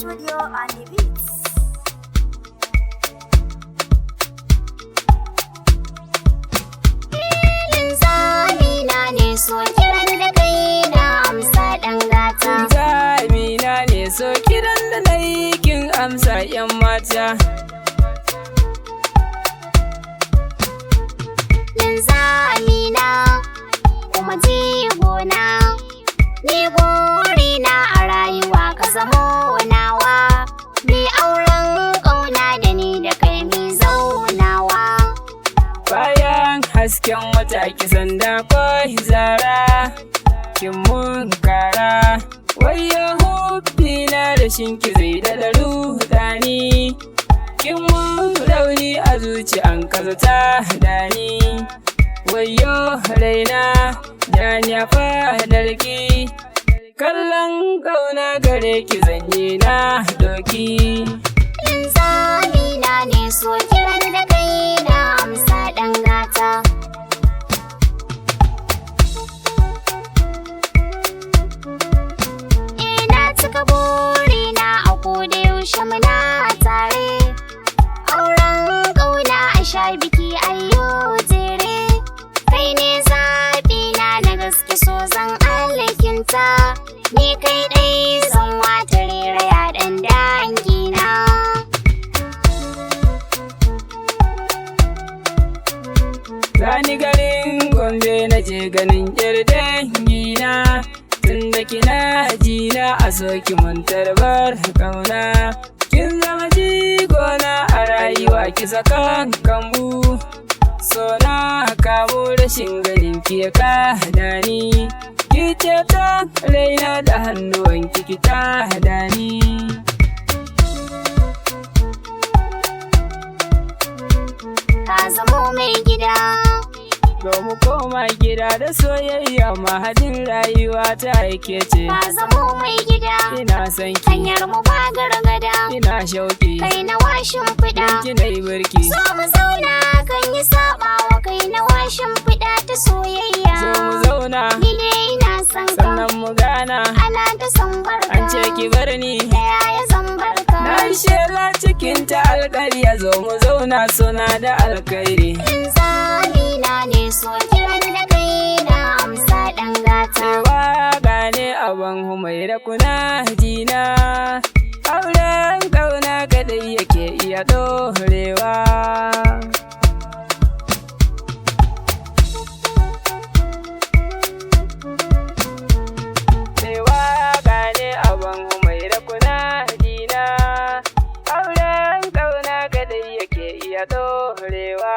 studio on the beats. Linzamina ne so kiran da kai na amsa ɗan gata. Linzamina ne so kiran da na yi kin amsa 'yan mata. Linzamina kuma jigona, ni burina a rayuwa ka zamo nawa, ni auren ƙauna da ni da kai mi zaunawa. Bayan hasken wata kisan da kwai zara, kin mun kara, wayo hubbina da shinki zai da rudani. Kin mun rauni a zuci an kazata dani, wayo raina da ya fadarki, kallon ƙauna gare ki zanyi na doki. Linzamina ne so kiran da kai na amsa ɗan gata. Ina cika burina a koda yaushe muna tare, auren ƙauna a sha biki ayyo jere, kai ne zaɓina na gaske so zan alkinta, ni kai ɗai zan wata rera ɗan dangina. Zani garin Gombe na je ganin ƴar dangina, tunda kina jina a soki mun tarbar ƙauna. Kin zama jigona a rayuwa ki saka kambu, so na kamo rashin ganin ki ya kada ni, ki ce ta raina da hannuwanki ki tada ni. Ka zamo mai gida, Mu koma gida da soyayya mahadin rayuwa ta yake ce. ka zamo mai gida, Ina son ki, hanyar mu ba gargada, ina shauki, kai na washin fiɗa. kina yi birki. So mu zauna kan yi saɓawa, kai na washin fiɗa ta soyayya. So mu zauna, Ni dai ina son ka, sannan mu gana, ana ta son barka, an ce ki bar ni. da yaya zan barka. Na yi shela cikin ta alƙarya, zo mu zauna suna da alkhairi. Linzamina ne so kiran da kai na amsa ɗan gata. Waka ne Abban Humairah kuna jina, auren ƙauna kaɗai yake iya ɗorewa. Waka ne Abban Humairah kuna jina, auren ƙauna kaɗai yake iya ɗorewa.